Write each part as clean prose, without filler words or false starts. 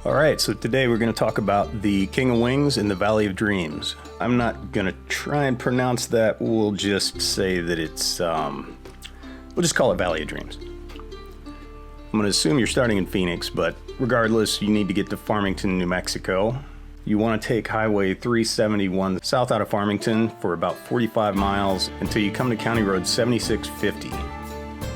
All right, so today we're going to talk about the King of Wings in the Valley of Dreams. I'm not going to try and pronounce that. We'll just say that it's, we'll just call it Valley of Dreams. I'm going to assume you're starting in Phoenix, but regardless, you need to get to Farmington, New Mexico. You want to take Highway 371 south out of Farmington for about 45 miles until you come to County Road 7650.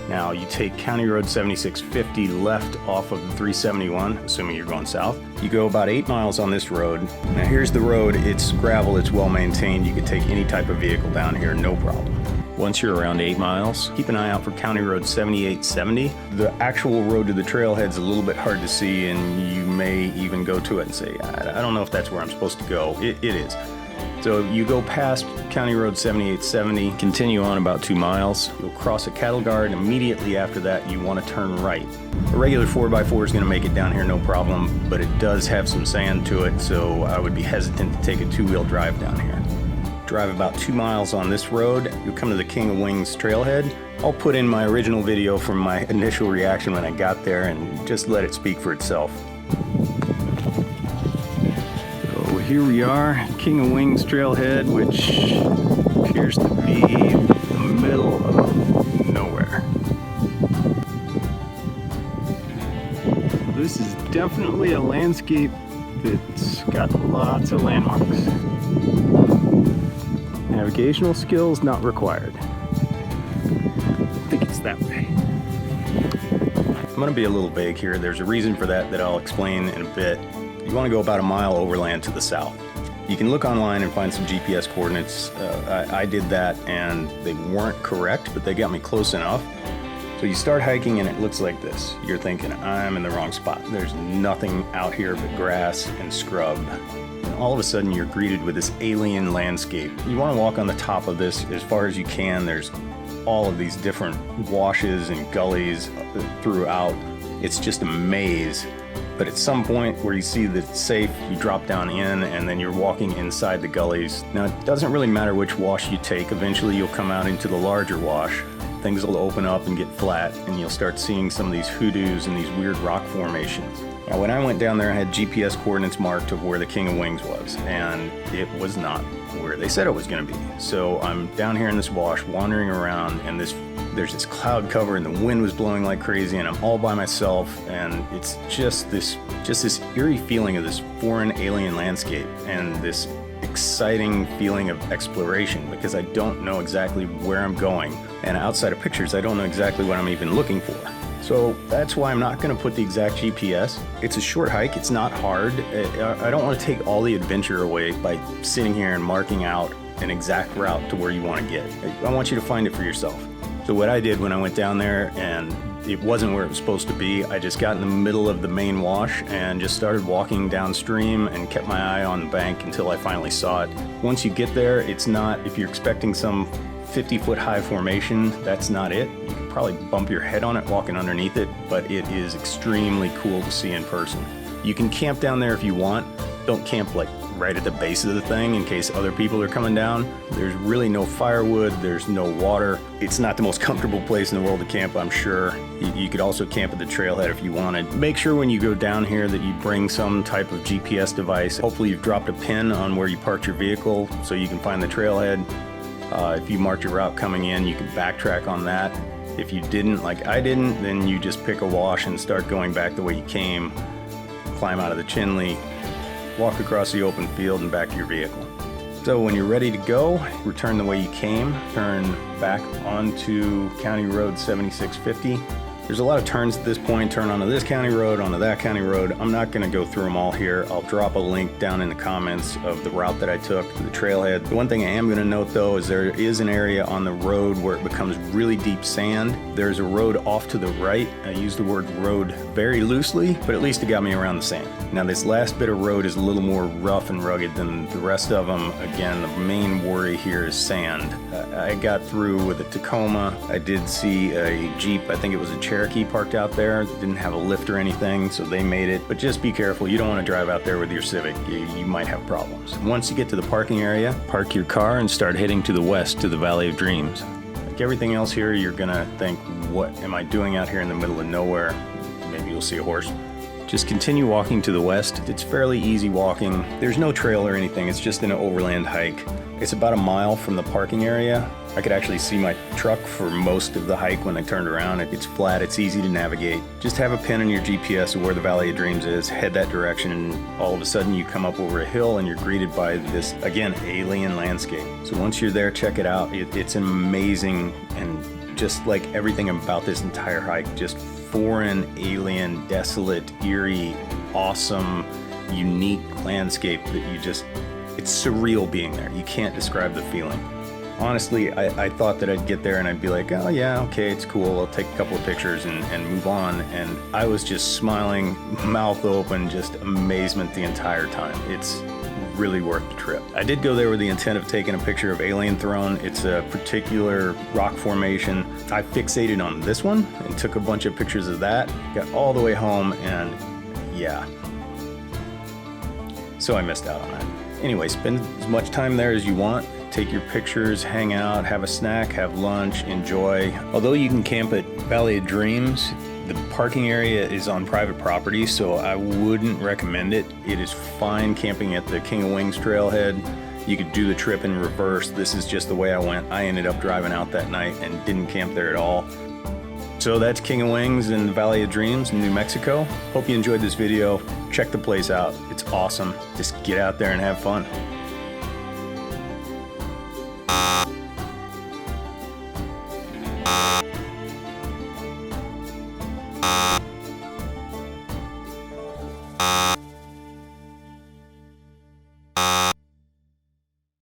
Now, you take County Road 7650 left off of the 371, assuming you're going south. You go about 8 miles on this road. Now, here's the road. It's gravel. It's well maintained. You can take any type of vehicle down here, no problem. Once you're around 8 miles, keep an eye out for County Road 7870. The actual road to the trailhead's a little bit hard to see, and you may even go to it and say, I don't know if that's where I'm supposed to go. It is. So you go past County Road 7870, continue on about 2 miles. You'll cross a cattle guard. Immediately after that, you want to turn right. A regular 4x4 is going to make it down here no problem, but it does have some sand to it, so I would be hesitant to take a two-wheel drive down here. Drive about 2 miles on this road. You'll come to the King of Wings Trailhead. I'll put in my original video from my initial reaction when I got there and just let it speak for itself. So here we are, King of Wings Trailhead, which appears to be the middle of nowhere. This is definitely a landscape that's got lots of landmarks. Navigational skills not required. I think it's that way. I'm going to be a little vague here. There's a reason for that I'll explain in a bit. You want to go about a mile overland to the south. You can look online and find some GPS coordinates. I did that and they weren't correct, but they got me close enough. So you start hiking and it looks like this. You're thinking, I'm in the wrong spot. There's nothing out here but grass and scrub. And all of a sudden you're greeted with this alien landscape. You want to walk on the top of this as far as you can. There's all of these different washes and gullies throughout. It's just a maze. But at some point where you see that it's safe, you drop down in and then you're walking inside the gullies. Now, it doesn't really matter which wash you take. Eventually you'll come out into the larger wash. Things will open up and get flat and you'll start seeing some of these hoodoos and these weird rock formations. Now, when I went down there, I had GPS coordinates marked of where the King of Wings was, and it was not where they said it was going to be. So I'm down here in this wash, wandering around, and there's this cloud cover, and the wind was blowing like crazy, and I'm all by myself, and it's just this eerie feeling of this foreign alien landscape, and this exciting feeling of exploration, because I don't know exactly where I'm going, and outside of pictures, I don't know exactly what I'm even looking for. So that's why I'm not going to put the exact GPS. It's a short hike. It's not hard. I don't want to take all the adventure away by sitting here and marking out an exact route to where you want to get. I want you to find it for yourself. So what I did when I went down there and it wasn't where it was supposed to be, I just got in the middle of the main wash and just started walking downstream and kept my eye on the bank until I finally saw it. Once you get there, it's not, if you're expecting some 50-foot high formation, that's not it. You can probably bump your head on it walking underneath it, but it is extremely cool to see in person. You can camp down there if you want. Don't camp like right at the base of the thing in case other people are coming down. There's really no firewood, there's no water. It's not the most comfortable place in the world to camp, I'm sure. You could also camp at the trailhead if you wanted. Make sure when you go down here that you bring some type of GPS device. Hopefully you've dropped a pin on where you parked your vehicle so you can find the trailhead. If you marked your route coming in, you can backtrack on that. If you didn't, like I didn't, then you just pick a wash and start going back the way you came, climb out of the Chinle, walk across the open field and back to your vehicle. So when you're ready to go, return the way you came, turn back onto County Road 7650. There's a lot of turns at this point. Turn onto this county road, onto that county road. I'm not going to go through them all here. I'll drop a link down in the comments of the route that I took to the trailhead. The one thing I am going to note though is there is an area on the road where it becomes really deep sand. There's a road off to the right. I use the word road very loosely, but at least it got me around the sand. Now this last bit of road is a little more rough and rugged than the rest of them. Again, the main worry here is sand. I got through with a Tacoma. I did see a Jeep, I think it was a Cherokee parked out there. It didn't have a lift or anything, so they made it. But just be careful. You don't want to drive out there with your Civic. You might have problems. Once you get to the parking area, park your car and start heading to the west to the Valley of Dreams. Like everything else here, you're gonna think, what am I doing out here in the middle of nowhere? Maybe you'll see a horse. Just continue walking to the west. It's fairly easy walking. There's no trail or anything. It's just an overland hike. It's about a mile from the parking area. I could actually see my truck for most of the hike when I turned around. It's flat, it's easy to navigate. Just have a pin in your GPS of where the Valley of Dreams is, head that direction, and all of a sudden you come up over a hill and you're greeted by this, again, alien landscape. So once you're there, check it out. It's amazing, and just like everything about this entire hike, just foreign, alien, desolate, eerie, awesome, unique landscape that it's surreal being there. You can't describe the feeling. Honestly, I thought that I'd get there and I'd be like, oh yeah, okay, it's cool. I'll take a couple of pictures and move on. And I was just smiling, mouth open, just amazement the entire time. It's really worth the trip. I did go there with the intent of taking a picture of Alien Throne. It's a particular rock formation. I fixated on this one and took a bunch of pictures of that. Got all the way home and yeah. So I missed out on that. Anyway, spend as much time there as you want. Take your pictures, hang out, have a snack, have lunch, enjoy. Although you can camp at Valley of Dreams, the parking area is on private property, so I wouldn't recommend it. It is fine camping at the King of Wings trailhead. You could do the trip in reverse. This is just the way I went. I ended up driving out that night and didn't camp there at all. So that's King of Wings in the Valley of Dreams in New Mexico. Hope you enjoyed this video. Check the place out. It's awesome. Just get out there and have fun.